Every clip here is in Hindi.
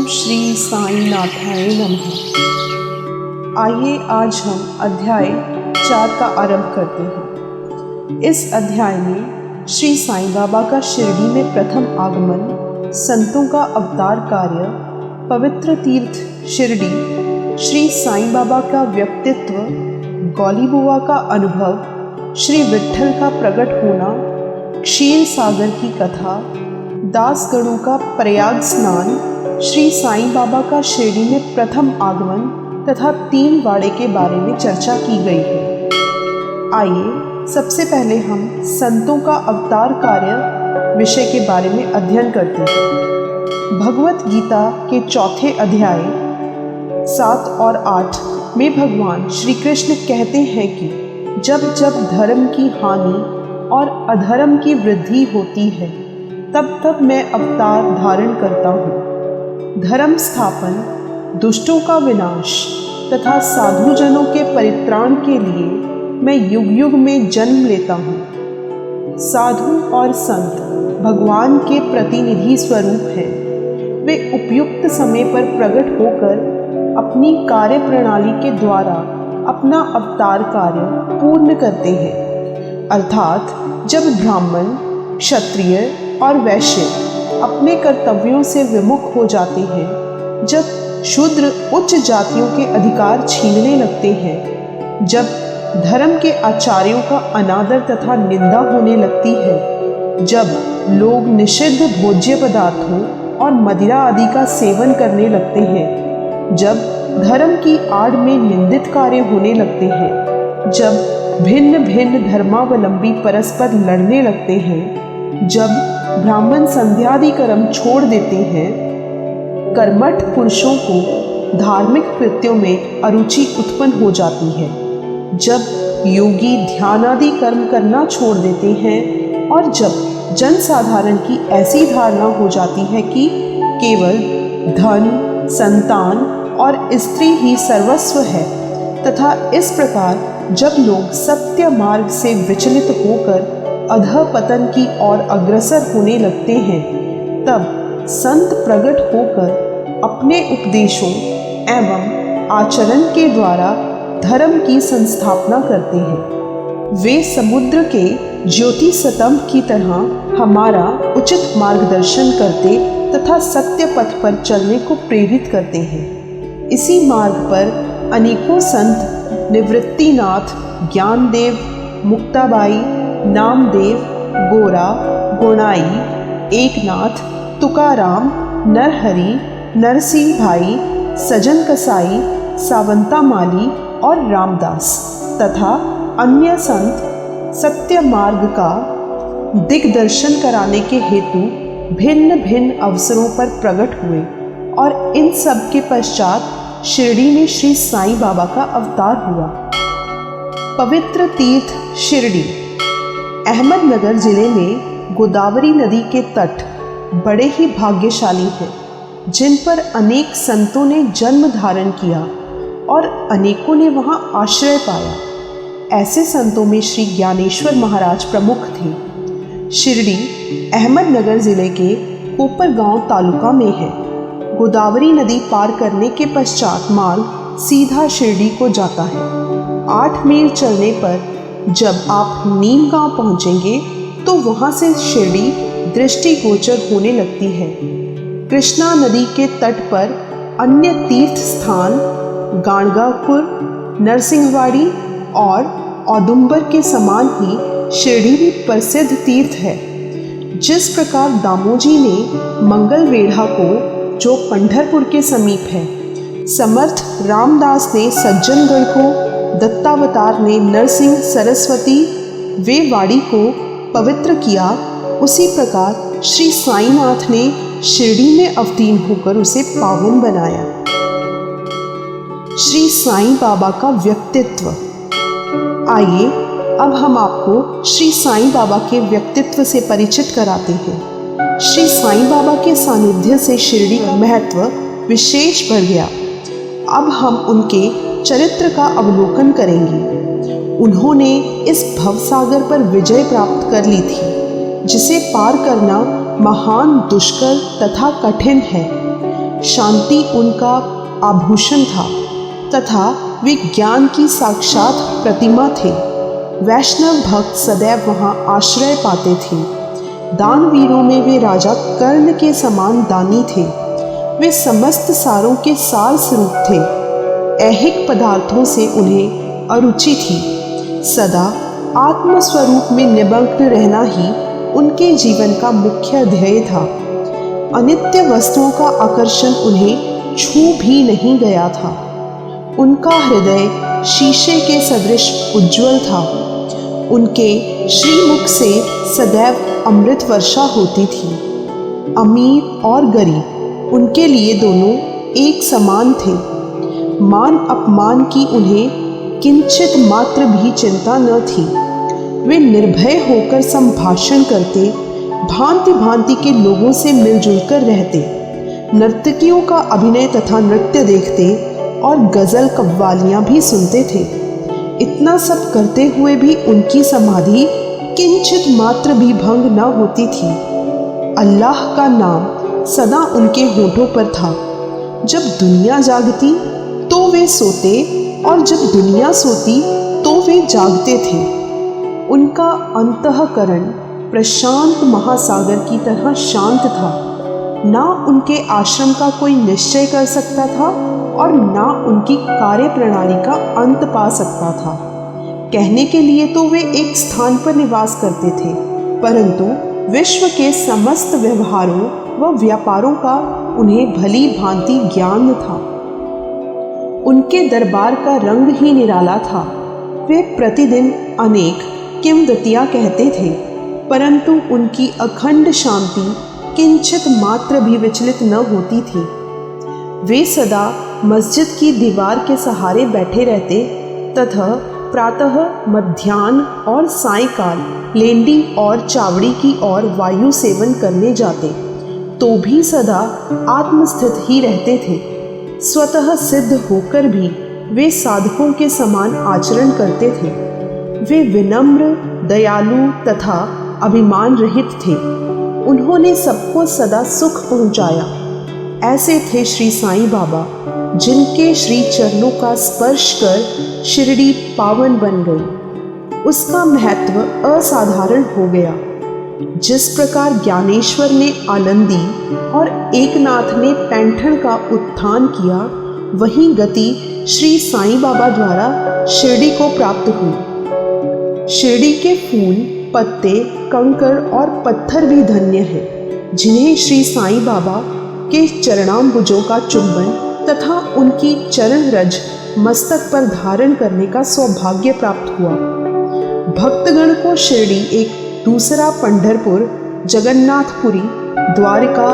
श्री साई नाथाय नमः। आइए आज हम अध्याय 4 का आरंभ करते हैं। इस अध्याय में श्री साईं बाबा का शिरडी में प्रथम आगमन, संतों का अवतार कार्य, पवित्र तीर्थ शिरडी, श्री साईं बाबा का व्यक्तित्व, गौली बुआ का अनुभव, श्री विट्ठल का प्रकट होना, क्षीर सागर की कथा, दासगणों का प्रयाग स्नान, श्री साईं बाबा का शिरडी में प्रथम आगमन तथा 3 वाड़े के बारे में चर्चा की गई है। आइए सबसे पहले हम संतों का अवतार कार्य विषय के बारे में अध्ययन करते हैं। भगवत गीता के 4 अध्याय 7 और 8 में भगवान श्री कृष्ण कहते हैं कि जब जब धर्म की हानि और अधर्म की वृद्धि होती है तब तब मैं अवतार धारण करता हूँ। धर्म स्थापन, दुष्टों का विनाश तथा साधुजनों के परित्राण के लिए मैं युग युग में जन्म लेता हूँ। साधु और संत भगवान के प्रतिनिधि स्वरूप हैं। वे उपयुक्त समय पर प्रकट होकर अपनी कार्य प्रणाली के द्वारा अपना अवतार कार्य पूर्ण करते हैं। अर्थात जब ब्राह्मण, क्षत्रिय और वैश्य अपने कर्तव्यों से विमुख हो जाते हैं, जब शूद्र उच्च जातियों के अधिकार छीनने लगते हैं, जब धर्म के आचार्यों का अनादर तथा निंदा होने लगती है, जब लोग निषिद्ध भोज्य पदार्थों और मदिरा आदि का सेवन करने लगते हैं, जब धर्म की आड़ में निंदित कार्य होने लगते हैं, जब भिन्न भिन्न धर्मावलंबी परस्पर लड़ने लगते हैं, जब ब्राह्मण संध्यादि कर्म छोड़ देते हैं, कर्मठ पुरुषों को धार्मिक कृत्यों में अरुचि उत्पन्न हो जाती है, जब योगी ध्यानादि कर्म करना छोड़ देते हैं और जब जन साधारण की ऐसी धारणा हो जाती है कि केवल धन, संतान और स्त्री ही सर्वस्व है तथा इस प्रकार जब लोग सत्य मार्ग से विचलित होकर अधःपतन की ओर अग्रसर होने लगते हैं, तब संत प्रकट होकर अपने उपदेशों एवं आचरण के द्वारा धर्म की संस्थापना करते हैं। वे समुद्र के ज्योति स्तंभ की तरह हमारा उचित मार्गदर्शन करते तथा सत्य पथ पर चलने को प्रेरित करते हैं। इसी मार्ग पर अनेकों संत निवृत्तिनाथ, ज्ञानदेव, मुक्ताबाई, नामदेव, गोरा, गोनाई, एकनाथ, तुकाराम, नरहरि, नरसिंह भाई, सजन कसाई, सावंता माली और रामदास तथा अन्य संत सत्य मार्ग का दिग्दर्शन कराने के हेतु भिन्न भिन्न अवसरों पर प्रकट हुए और इन सब के पश्चात शिरडी में श्री साईं बाबा का अवतार हुआ। पवित्र तीर्थ शिरडी अहमदनगर जिले में गोदावरी नदी के तट बड़े ही भाग्यशाली हैं, जिन पर अनेक संतों ने जन्म धारण किया और अनेकों ने वहां आश्रय पाया। ऐसे संतों में श्री ज्ञानेश्वर महाराज प्रमुख थे। शिरडी अहमदनगर जिले के कोपरगांव तालुका में है। गोदावरी नदी पार करने के पश्चात मार्ग सीधा शिरडी को जाता है। 8 मील चलने पर जब आप नीम गांव पहुंचेंगे तो वहां से शिरडी दृष्टिगोचर होने लगती है। कृष्णा नदी के तट पर अन्य तीर्थ स्थान गाणगापुर, नरसिंहवाड़ी और औदुंबर के समान ही शिरडी भी प्रसिद्ध तीर्थ है। जिस प्रकार दामोजी ने मंगलवेढ़ा को, जो पंढरपुर के समीप है, समर्थ रामदास ने सज्जनगढ़ को, दत्तावतार ने नरसिंह सरस्वती वे वाड़ी को पवित्र किया, उसी प्रकार श्री साईनाथ ने शिरडी में अवतीर्ण होकर उसे पावन बनाया। श्री साईं बाबा का व्यक्तित्व। आइए अब हम आपको श्री साईं बाबा के व्यक्तित्व से परिचित कराते हैं। श्री साईं बाबा के सानिध्य से शिरडी का महत्व विशेष बढ़ गया। अब हम उनके चरित्र का अवलोकन करेंगे। उन्होंने इस भवसागर पर विजय प्राप्त कर ली थी, जिसे पार करना महान दुष्कर तथा कठिन है। शांति उनका आभूषण था तथा वे ज्ञान की साक्षात प्रतिमा थे। वैष्णव भक्त सदैव वहाँ आश्रय पाते थे। दानवीरों में वे राजा कर्ण के समान दानी थे। वे समस्त सारों के सार स्वरूप थे। ऐहिक पदार्थों से उन्हें अरुचि थी। सदा आत्मस्वरूप में निमग्न रहना ही उनके जीवन का मुख्य ध्येय था। अनित्य वस्तुओं का आकर्षण उन्हें छू भी नहीं गया था। उनका हृदय शीशे के सदृश उज्ज्वल था। उनके श्रीमुख से सदैव अमृत वर्षा होती थी। अमीर और गरीब उनके लिए दोनों एक समान थे। मान अपमान की उन्हें किंचित मात्र भी चिंता न थी। वे निर्भय होकर संभाषण करते, भांति भांति के लोगों से मिलजुल कर रहते, नर्तकियों का अभिनय तथा नृत्य देखते और गजल कव्वालियाँ भी सुनते थे। इतना सब करते हुए भी उनकी समाधि किंचित मात्र भी भंग न होती थी। अल्लाह का नाम सदा उनके होठों पर था। जब दुनिया जागती तो वे सोते और जब दुनिया सोती तो वे जागते थे। उनका अंतःकरण प्रशांत महासागर की तरह शांत था। ना उनके आश्रम का कोई निश्चय कर सकता था और ना उनकी कार्य प्रणाली का अंत पा सकता था। कहने के लिए तो वे एक स्थान पर निवास करते थे, परंतु विश्व के समस्त व्यवहारों व व्यापारों का उन्हें भली भांति ज्ञान था। उनके दरबार का रंग ही निराला था। वे प्रतिदिन अनेक किंवदंतियाँ कहते थे, परंतु उनकी अखंड शांति किंचित मात्र भी विचलित न होती थी। वे सदा मस्जिद की दीवार के सहारे बैठे रहते तथा प्रातः, मध्याह्न और सायंकाल लेंडी और चावड़ी की ओर वायु सेवन करने जाते, तो भी सदा आत्मस्थित ही रहते थे। स्वतः सिद्ध होकर भी वे साधकों के समान आचरण करते थे। वे विनम्र, दयालु तथा अभिमान रहित थे। उन्होंने सबको सदा सुख पहुंचाया। ऐसे थे श्री साईं बाबा, जिनके श्री चरणों का स्पर्श कर शिरडी पावन बन गई। उसका महत्व असाधारण हो गया। जिस प्रकार ज्ञानेश्वर ने आनंदी और एकनाथ ने पैंठण का उत्थान किया, वही गति श्री साईं बाबा द्वारा शिरडी को प्राप्त हुई। शिरडी के फूल, पत्ते, कंकड़ और पत्थर भी धन्य हैं, जिन्हें श्री साईं बाबा के चरणाम्बुजों का चुंबन तथा उनकी चरण रज मस्तक पर धारण करने का सौभाग्य प्राप्त हुआ। भक्तगण को शिरडी एक दूसरा पंढरपुर, जगन्नाथपुरी, द्वारका,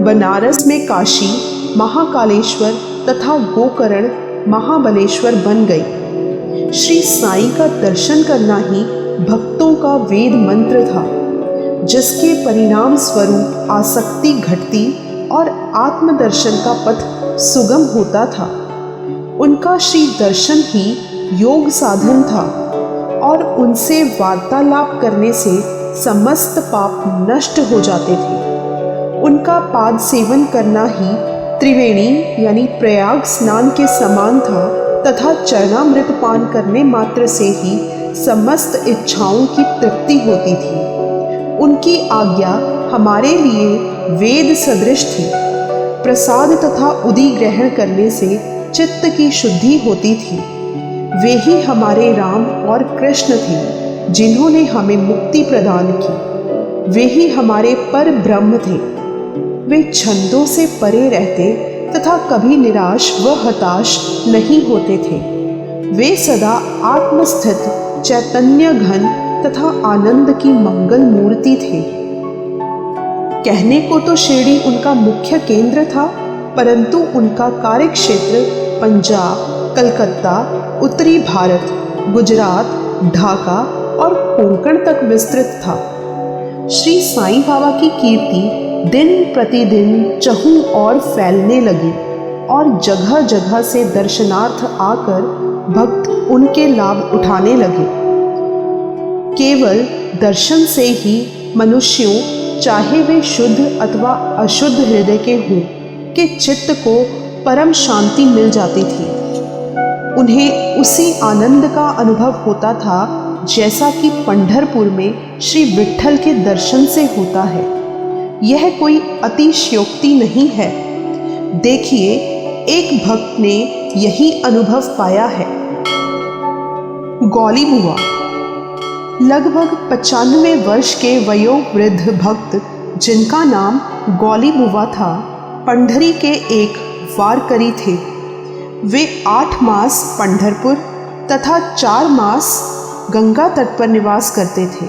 बनारस में काशी, महाकालेश्वर तथा गोकर्ण, महाबलेश्वर बन गई। श्री साईं का दर्शन करना ही भक्तों का वेद मंत्र था, जिसके परिणाम स्वरूप आसक्ति घटती और आत्मदर्शन का पथ सुगम होता था। उनका श्री दर्शन ही योग साधन था और उनसे वार्तालाप करने से समस्त पाप नष्ट हो जाते थे। उनका पाद सेवन करना ही त्रिवेणी यानी प्रयाग स्नान के समान था तथा चरणामृत पान करने मात्र से ही समस्त इच्छाओं की तृप्ति होती थी। उनकी आज्ञा हमारे लिए वेद सदृश थी। प्रसाद तथा उदी ग्रहण करने से चित्त की शुद्धि होती थी। वे ही हमारे राम और कृष्ण थे, जिन्होंने हमें मुक्ति प्रदान की। वे ही हमारे पर ब्रह्म थे। वे छंदों से परे रहते तथा कभी निराश व हताश नहीं होते थे। वे सदा आत्मस्थित, चैतन्य घन तथा आनंद की मंगल मूर्ति थे। कहने को तो शिरडी उनका मुख्य केंद्र था, परंतु उनका कार्यक्षेत्र पंजाब, कलकत्ता, उत्तरी भारत, गुजरात, ढाका और कोंकण तक विस्तृत था। श्री साईं बाबा की कीर्ति दिन प्रतिदिन चहुं ओर फैलने लगी और जगह जगह से दर्शनार्थ आकर भक्त उनके लाभ उठाने लगे। केवल दर्शन से ही मनुष्यों, चाहे वे शुद्ध अथवा अशुद्ध हृदय के हों, कि चित्त को परम शांति मिल जाती थी। उन्हें उसी आनंद का अनुभव होता था जैसा कि पंढरपुर में श्री विट्ठल के दर्शन से होता है। यह कोई अतिशयोक्ति नहीं है। देखिए, एक भक्त ने यही अनुभव पाया है। गौली बुआ, लगभग 95 वर्ष के वयोवृद्ध भक्त जिनका नाम गौली बुआ था, पंढरी के एक वारकरी थे। वे 8 मास पंढरपुर तथा 4 मास गंगा तट पर निवास करते थे।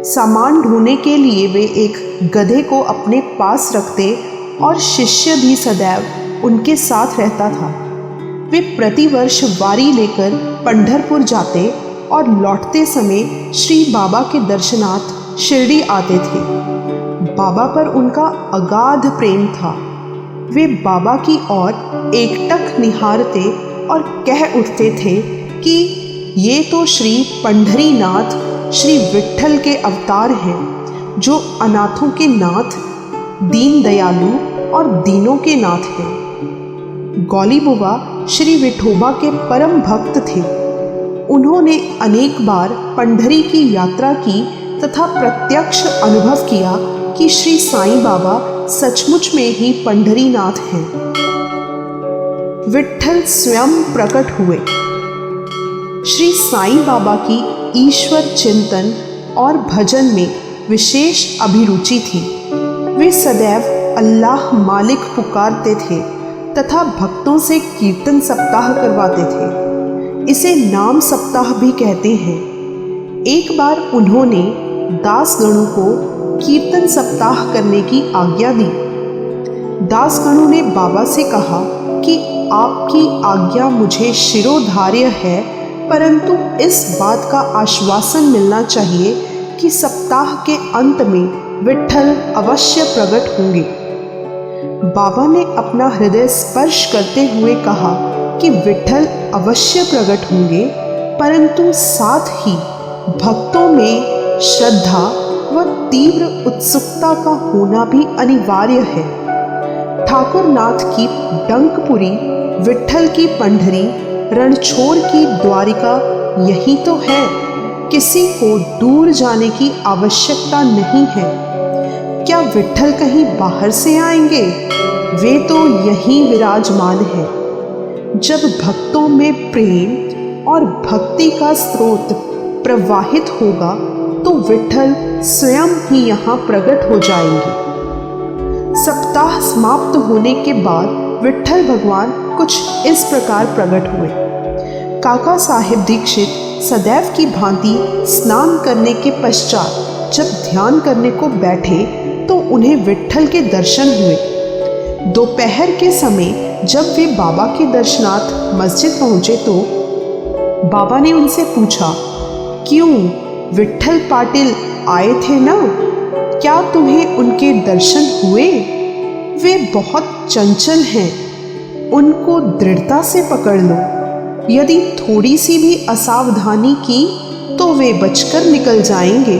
सामान ढोने के लिए वे एक गधे को अपने पास रखते और शिष्य भी सदैव उनके साथ रहता था। वे प्रतिवर्ष वारी लेकर पंढरपुर जाते और लौटते समय श्री बाबा के दर्शनार्थ शिरडी आते थे। बाबा पर उनका अगाध प्रेम था। वे बाबा की ओर एकटक निहारते और कह उठते थे कि ये तो श्री पंढरीनाथ श्री विट्ठल के अवतार हैं, जो अनाथों के नाथ, दीन दयालु और दीनों के नाथ हैं। गौली बुआ श्री विठोबा के परम भक्त थे। उन्होंने अनेक बार पंढरी की यात्रा की तथा प्रत्यक्ष अनुभव किया कि श्री साईं बाबा सचमुच में ही पंढरीनाथ हैं। विट्ठल स्वयं प्रकट हुए। श्री साईं बाबा की ईश्वर चिंतन और भजन में विशेष अभिरुचि थी। वे सदैव अल्लाह मालिक पुकारते थे तथा भक्तों से कीर्तन सप्ताह करवाते थे। इसे नाम सप्ताह भी कहते हैं। एक बार उन्होंने दासगणों को कीर्तन सप्ताह करने की आज्ञा दी। दासगणों ने बाबा से कहा कि आपकी आज्ञा मुझे शिरोधार्य है, परंतु इस बात का आश्वासन मिलना चाहिए कि सप्ताह के अंत में विट्ठल अवश्य प्रकट होंगे। बाबा ने अपना हृदय स्पर्श करते हुए कहा कि विट्ठल अवश्य प्रकट होंगे, परंतु साथ ही भक्तों में श्रद्धा व तीव्र उत्सुकता का होना भी अनिवार्य है। ठाकुरनाथ की डंकपुरी, विट्ठल की पंढरी, रणछोड़ की द्वारिका यही तो है। किसी को दूर जाने की आवश्यकता नहीं है। क्या विट्ठल कहीं बाहर से आएंगे? वे तो यहीं विराजमान है। जब भक्तों में प्रेम और भक्ति का स्रोत प्रवाहित होगा तो विट्ठल स्वयं ही यहाँ प्रकट हो जाएंगे। सप्ताह समाप्त होने के बाद विट्ठल भगवान कुछ इस प्रकार प्रकट हुए। काका साहेब दीक्षित सदैव की भांति स्नान करने के पश्चात जब ध्यान करने को बैठे तो उन्हें विट्ठल के दर्शन हुए। दोपहर के समय जब वे बाबा के दर्शनार्थ मस्जिद पहुंचे तो बाबा ने उनसे पूछा, क्यों विट्ठल पाटिल आए थे ना? क्या तुम्हें उनके दर्शन हुए? वे बहुत चंचल हैं, उनको दृढ़ता से पकड़ लो। यदि थोड़ी सी भी असावधानी की तो वे बचकर निकल जाएंगे।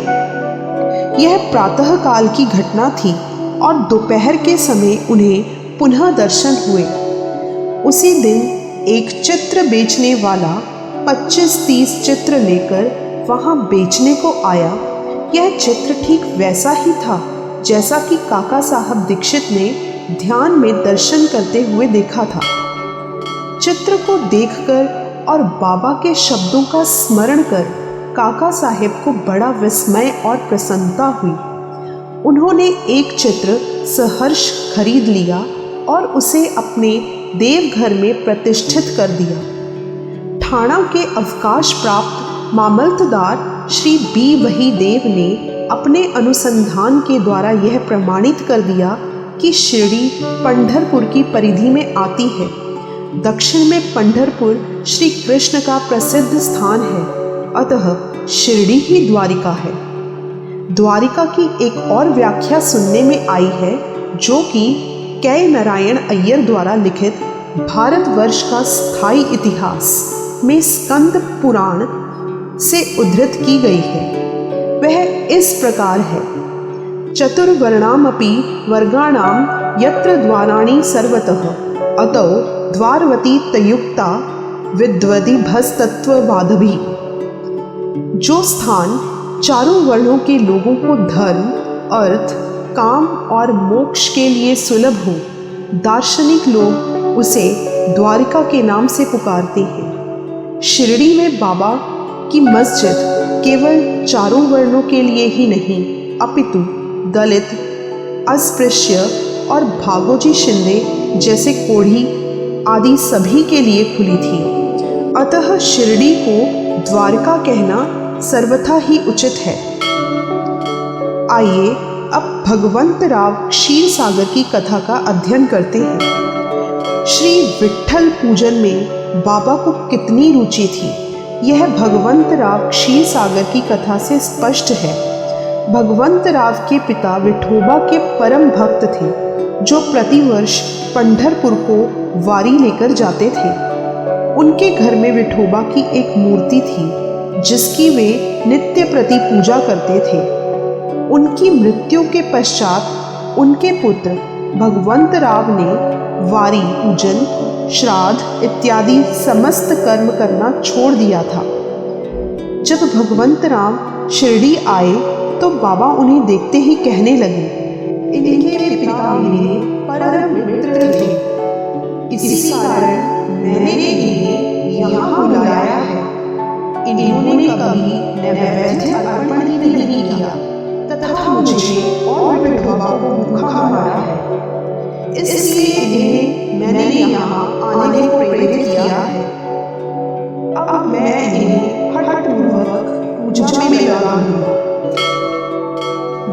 यह प्रातः काल की घटना थी और दोपहर के समय उन्हें पुनः दर्शन हुए। उसी दिन एक चित्र बेचने वाला 25-30 चित्र लेकर वहां बेचने को आया। यह चित्र ठीक वैसा ही था जैसा कि काका साहब दीक्षित ने ध्यान में दर्शन करते हुए देखा था। चित्र को देखकर और बाबा के शब्दों का स्मरण कर काका साहेब को बड़ा विस्मय और प्रसन्नता हुई। उन्होंने एक चित्र सहर्ष खरीद लिया और उसे अपने देवघर में प्रतिष्ठित कर दिया। ठाणा के अवकाश प्राप्त मामलतदार श्री बी वही देव ने अपने अनुसंधान के द्वारा यह प्रमाणित कर दिया कि शिरडी पंढरपुर की परिधि में आती है। दक्षिण में पंढरपुर श्री कृष्ण का प्रसिद्ध स्थान है, अतः शिरडी ही द्वारिका है। द्वारिका की एक और व्याख्या सुनने में आई है जो कि कै नारायण अय्यर द्वारा लिखित भारतवर्ष का स्थायी इतिहास में स्कंद पुराण से उद्धृत की गई है। वह इस प्रकार है, चतुर्वर्णामपि वर्गाणाम यत्र द्वाराणि सर्वतः अतो द्वारवती तयुक्ता विद्वदि भस्तत्ववादभी। जो स्थान चारों वर्णों के लोगों को धर्म, अर्थ, काम और मोक्ष के लिए सुलभ हो, दार्शनिक लोग उसे द्वारिका के नाम से पुकारते हैं। शिरडी में बाबा की मस्जिद केवल चारों वर्णों के लिए ही नहीं, अपितु दलित, अस्पृश्य और भागोजी शिंदे जैसे कोढ़ी आदि सभी के लिए खुली थी। अतः शिरडी को द्वारका कहना सर्वथा ही उचित है। आइए अब भगवंत राव क्षीर सागर की कथा का अध्ययन करते हैं। श्री विट्ठल पूजन में बाबा को कितनी रुचि थी, यह भगवंत राव क्षीर सागर की कथा से स्पष्ट है। भगवंत राव के पिता विठोबा के परम भक्त थे, जो प्रतिवर्ष पंढरपुर को वारी लेकर जाते थे। उनके घर में विठोबा की एक मूर्ति थी, जिसकी वे नित्य प्रति पूजा करते थे। उनकी मृत्यु के पश्चात उनके पुत्र भगवंत राव ने वारी, पूजन, श्राद्ध इत्यादि समस्त कर्म करना छोड़ दिया था। जब भगवंत राव शिरडी आए तो बाबा उन्हें देखते ही कहने लगे, इनके पिता मेरे परम मित्र थे, इसी कारण मैंने इन्हें यहाँ बुलाया है। इन्होंने कभी नैवेद्य अर्पण ही नहीं किया तथा मुझे और विठोबा को भूखा मारा है, इसलिए इन्हें मैंने यहाँ आने को प्रेरित किया है। अब मैं इन्हें हठपूर्वक पूजा में लगा दूंगा।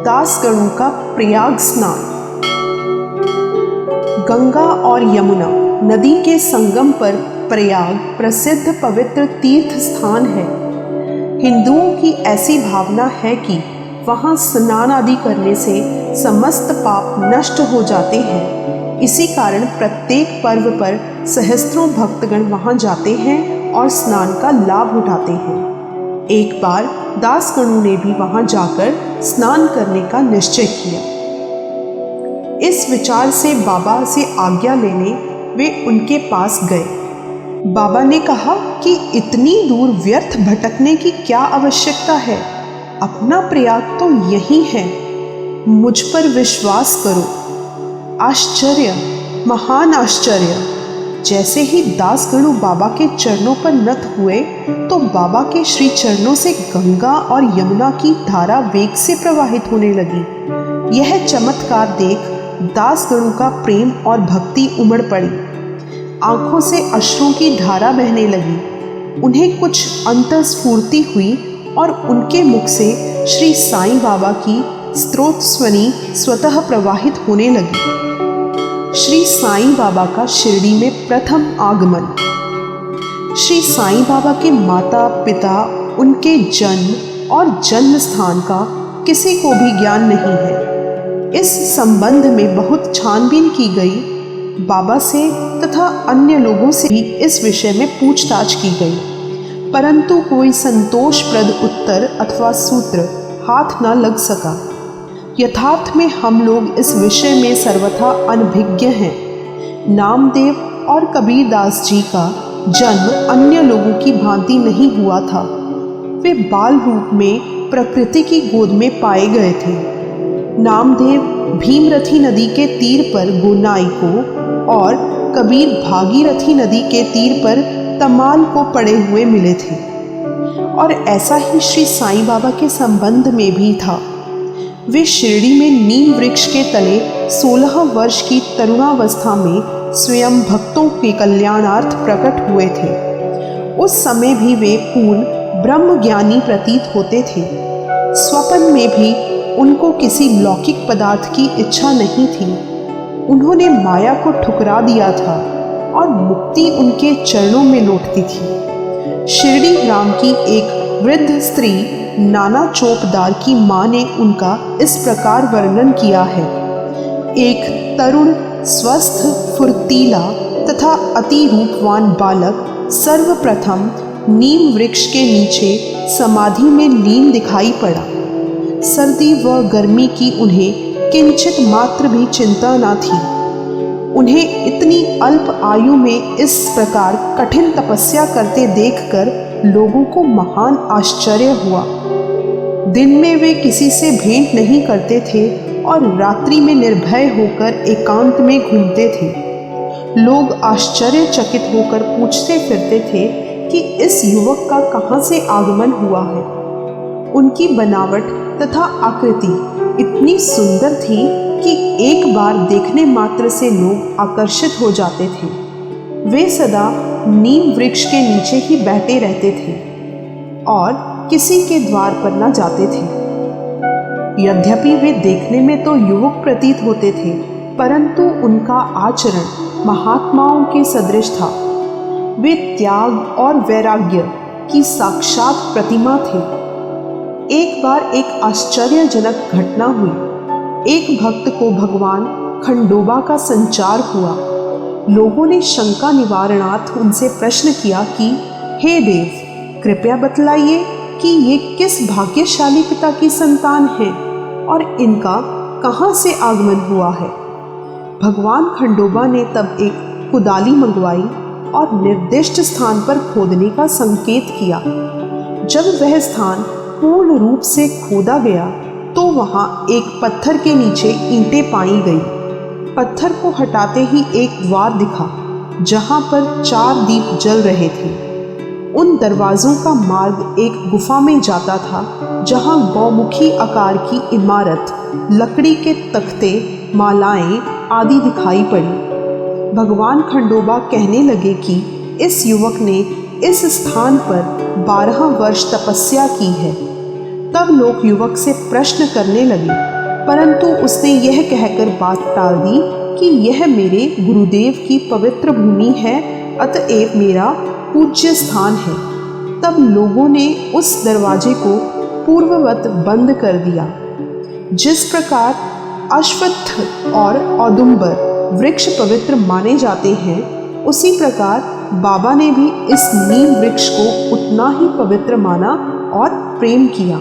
दासगणों का प्रयाग स्नान। गंगा और यमुना नदी के संगम पर प्रयाग प्रसिद्ध पवित्र तीर्थ स्थान है। हिंदुओं की ऐसी भावना है कि वहाँ स्नान आदि करने से समस्त पाप नष्ट हो जाते हैं। इसी कारण प्रत्येक पर्व पर सहस्त्रों भक्तगण वहाँ जाते हैं और स्नान का लाभ उठाते हैं। एक बार दासगणों ने भी वहाँ जाकर स्नान करने का निश्चय किया। इस विचार से बाबा से आज्ञा लेने वे उनके पास गए। बाबा ने कहा कि इतनी दूर व्यर्थ भटकने की क्या आवश्यकता है, अपना प्रयाग तो यही है, मुझ पर विश्वास करो। आश्चर्य, महान आश्चर्य। जैसे ही दासगणु बाबा के चरणों पर नत हुए तो बाबा के श्री चरणों से गंगा और यमुना की धारा वेग से प्रवाहित होने लगी। यह चमत्कार देख दासगणु का प्रेम और भक्ति उमड़ पड़ी। आंखों से अश्रुओं की धारा बहने लगी। उन्हें कुछ अंतस्फूर्ति हुई और उनके मुख से श्री साईं बाबा की स्तोत्रध्वनि स्वतः प्रवाहित होने लगी। श्री साईं बाबा का शिरडी में प्रथम आगमन। श्री साईं बाबा के माता पिता, उनके जन्म और जन्म स्थान का किसी को भी ज्ञान नहीं है। इस संबंध में बहुत छानबीन की गई। बाबा से तथा अन्य लोगों से भी इस विषय में पूछताछ की गई, परंतु कोई संतोषप्रद उत्तर अथवा सूत्र हाथ न लग सका। यथार्थ में हम लोग इस विषय में सर्वथा अनभिज्ञ हैं। नामदेव और कबीरदास जी का जन्म अन्य लोगों की भांति नहीं हुआ था। वे बाल रूप में प्रकृति की गोद में पाए गए थे। नामदेव भीमरथी नदी के तीर पर गोनाई को और कबीर भागीरथी नदी के तीर पर तमाल को पड़े हुए मिले थे। और ऐसा ही श्री साईं बाबा के संबंध में भी था। वे शिरडी में नीम वृक्ष के तले 16 वर्ष की तरुणावस्था में स्वयं भक्तों के कल्याणार्थ प्रकट हुए थे। उस समय भी वे पूर्ण ब्रह्मज्ञानी प्रतीत होते थे। स्वप्न में भी उनको किसी लौकिक पदार्थ की इच्छा नहीं थी। उन्होंने माया को ठुकरा दिया था और मुक्ति उनके चरणों में लौटती थी। शिरडी ग्राम की एक वृद्ध स्त्री नाना चौकदार की माँ ने उनका इस प्रकार वर्णन किया है। एक तरुण, स्वस्थ, फुर्तीला तथा अति रूपवान बालक सर्वप्रथम नीम वृक्ष के नीचे समाधि में लीन दिखाई पड़ा। सर्दी व गर्मी की उन्हें किंचित मात्र भी चिंता न थी। उन्हें इतनी अल्प आयु में इस प्रकार कठिन तपस्या करते देखकर लोगों को महान आश्चर्य हुआ। दिन में वे किसी से भेंट नहीं करते थे और रात्रि में निर्भय होकर एकांत में घूमते थे। लोग आश्चर्यचकित होकर पूछते फिरते थे कि इस युवक का कहाँ से आगमन हुआ है। उनकी बनावट तथा आकृति इतनी सुंदर थी कि एक बार देखने मात्र से लोग आकर्षित हो जाते थे। वे सदा नीम वृक्ष के नीचे ही बैठे रहते थे और किसी के द्वार पर न जाते थे। यद्यपि वे देखने में तो युवक प्रतीत होते थे, परंतु उनका आचरण महात्माओं के सदृश था। वे त्याग और वैराग्य की साक्षात प्रतिमा थे। एक बार एक आश्चर्यजनक घटना हुई। एक भक्त को भगवान खंडोबा का संचार हुआ। लोगों ने शंका निवारणार्थ उनसे प्रश्न किया कि हे देव, कृपया बतलाइए कि ये किस भाग्यशाली पिता की संतान है और इनका कहाँ से आगमन हुआ है। भगवान खंडोबा ने तब एक कुदाली मंगवाई और निर्दिष्ट स्थान पर खोदने का संकेत किया। जब वह स्थान पूर्ण रूप से खोदा गया तो वहाँ एक पत्थर के नीचे ईंटें पाई गई। पत्थर को हटाते ही एक द्वार दिखा जहाँ पर 4 दीप जल रहे थे। उन दरवाज़ों का मार्ग एक गुफा में जाता था जहाँ गौमुखी आकार की इमारत, लकड़ी के तख्ते, मालाएं आदि दिखाई पड़ी। भगवान खंडोबा कहने लगे कि इस युवक ने इस स्थान पर 12 वर्ष तपस्या की है। तब लोग युवक से प्रश्न करने लगे, परंतु उसने यह कहकर बात टाल दी कि यह मेरे गुरुदेव की पवित्र भूमि है, अतएव मेरा पूज्य स्थान है। तब लोगों ने उस दरवाजे को पूर्ववत बंद कर दिया। जिस प्रकार अश्वत्थ और औदुंबर वृक्ष पवित्र माने जाते हैं, उसी प्रकार बाबा ने भी इस नीम वृक्ष को उतना ही पवित्र माना और प्रेम किया।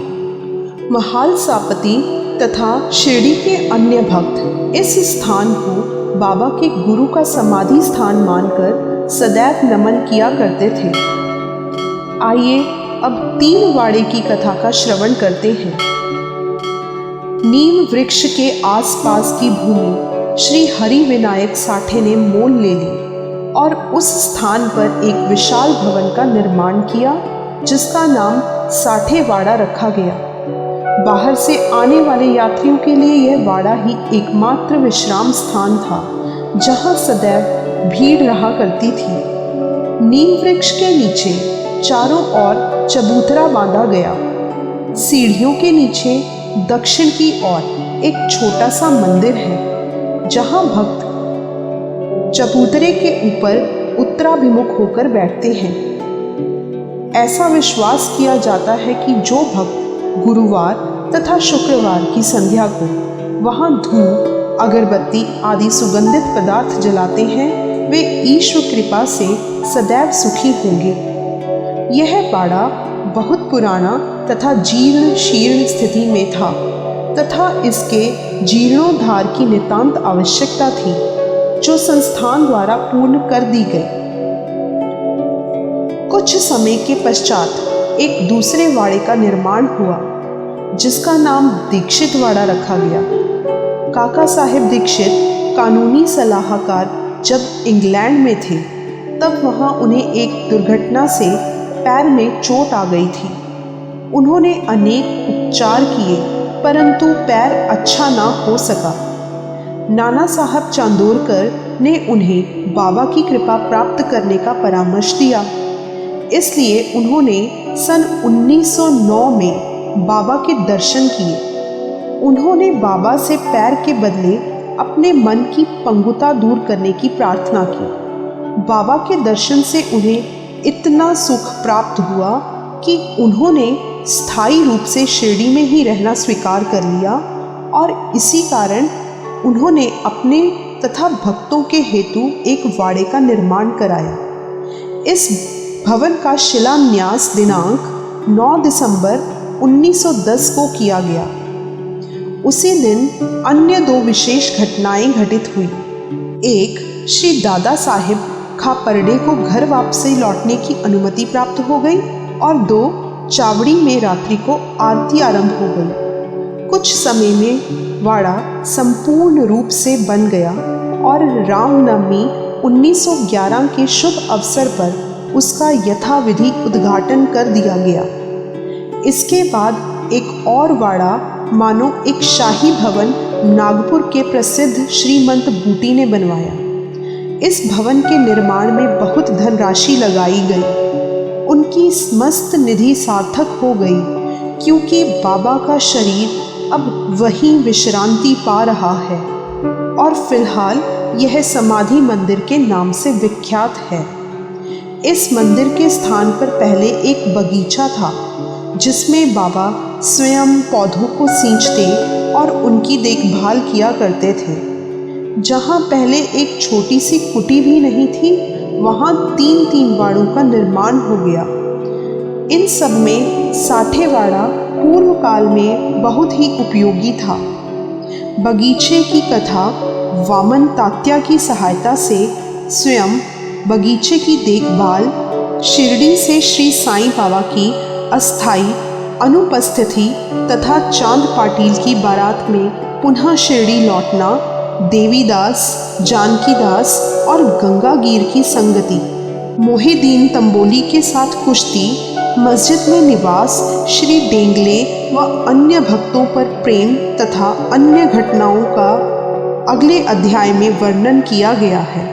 महालसापति तथा शिरडी के अन्य भक्त इस स्थान को बाबा के गुरु का समाधि स्थान मानकर सदैव नमन किया करते थे। आइए अब 3 वाड़े की कथा का श्रवण करते हैं। नीम वृक्ष के आसपास की भूमि श्री हरि विनायक साठे ने मोल ले ली और उस स्थान पर एक विशाल भवन का निर्माण किया, जिसका नाम साठे वाड़ा रखा गया। बाहर से आने वाले यात्रियों के लिए यह वाड़ा ही एकमात्र विश्राम स्थान था, जहाँ सदैव भीड़ रहा करती थी। नीम वृक्ष के नीचे चारों ओर चबूतरा बांधा गया। सीढ़ियों के नीचे दक्षिण की ओर एक छोटा सा मंदिर है, जहाँ भक्त चबूतरे के ऊपर उत्तराभिमुख होकर बैठते हैं। ऐसा विश्वास किया जाता है कि जो भक्त गुरुवार तथा शुक्रवार की संध्या को वहाँ धूप, अगरबत्ती आदि सुगंधित पदार्थ जलाते हैं, वे ईश्वर कृपा से सदैव सुखी होंगे। यह बाड़ा बहुत पुराना तथा जीर्ण शीर्ण स्थिति में था तथा इसके जीर्णोद्धार की नितांत आवश्यकता थी, जो संस्थान द्वारा पूर्ण कर दी गई। कुछ समय के पश्चात एक दूसरे वाड़े का निर्माण हुआ, जिसका नाम दीक्षित वाड़ा रखा गया। काका साहेब दीक्षित कानूनी सलाहकार जब इंग्लैंड में थे, तब वहाँ उन्हें एक दुर्घटना से पैर में चोट आ गई थी। उन्होंने अनेक उपचार किए, परंतु पैर अच्छा ना हो सका। नाना साहब चांदोरकर ने उन्हें बाबा की कृपा प्राप्त करने का परामर्श दिया। इसलिए उन्होंने सन 1909 में बाबा के दर्शन किए। उन्होंने बाबा से पैर के बदले अपने मन की पंगुता दूर करने की प्रार्थना की। बाबा के दर्शन से उन्हें इतना सुख प्राप्त हुआ कि उन्होंने स्थायी रूप से शिरडी में ही रहना स्वीकार कर लिया और इसी कारण उन्होंने अपने तथा भक्तों के हेतु एक वाड़े का निर्माण कराया। इस भवन का शिलान्यास दिनांक 9 दिसंबर 1910 को किया गया। उसी दिन अन्य 2 विशेष घटनाएं घटित हुई। एक, श्री दादा साहिब खापरडे को घर वापसी लौटने की अनुमति प्राप्त हो गई और 2, चावड़ी में रात्रि को आरती आरंभ हो गई। कुछ समय में वाड़ा संपूर्ण रूप से बन गया और रामनवमी 1911 के शुभ अवसर पर उसका यथाविधि उद्घाटन कर दिया गया। इसके बाद एक और वाड़ा मानो एक शाही भवन नागपुर के प्रसिद्ध श्रीमंत बूटी ने बनवाया। इस भवन के निर्माण में बहुत धनराशि लगाई गई। उनकी समस्त निधि सार्थक हो गई, क्योंकि बाबा का शरीर अब वहीं विश्रांति पा रहा है और फिलहाल यह समाधि मंदिर के नाम से विख्यात है। इस मंदिर के स्थान पर पहले एक बगीचा था, जिसमें बाबा स्वयं पौधों को सींचते और उनकी देखभाल किया करते थे। जहाँ पहले एक छोटी सी कुटी भी नहीं थी, वहाँ 3-3 वाड़ों का निर्माण हो गया। इन सब में साठेवाड़ा पूर्व काल में बहुत ही उपयोगी था। बगीचे की कथा वामन तात्या की सहायता से स्वयं बगीचे की देखभाल, शिरडी से श्री साईं बाबा की अस्थायी अनुपस्थिति तथा चांद पाटिल की बारात में पुनः शिरडी लौटना, देवीदास, जानकीदास और गंगागीर की संगति, मोहिदीन तंबोली के साथ कुश्ती, मस्जिद में निवास, श्री डेंगले व अन्य भक्तों पर प्रेम तथा अन्य घटनाओं का अगले अध्याय में वर्णन किया गया है।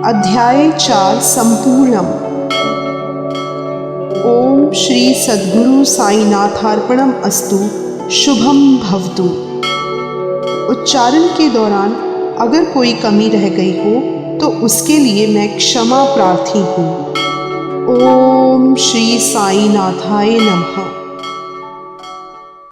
अध्याय 4 संपूर्णम। ओम श्री सद्गुरु साईनाथार्पणम अस्तु। शुभम भवतु। उच्चारण के दौरान अगर कोई कमी रह गई हो तो उसके लिए मैं क्षमा प्रार्थी हूँ। ओम श्री साईनाथाय नमः।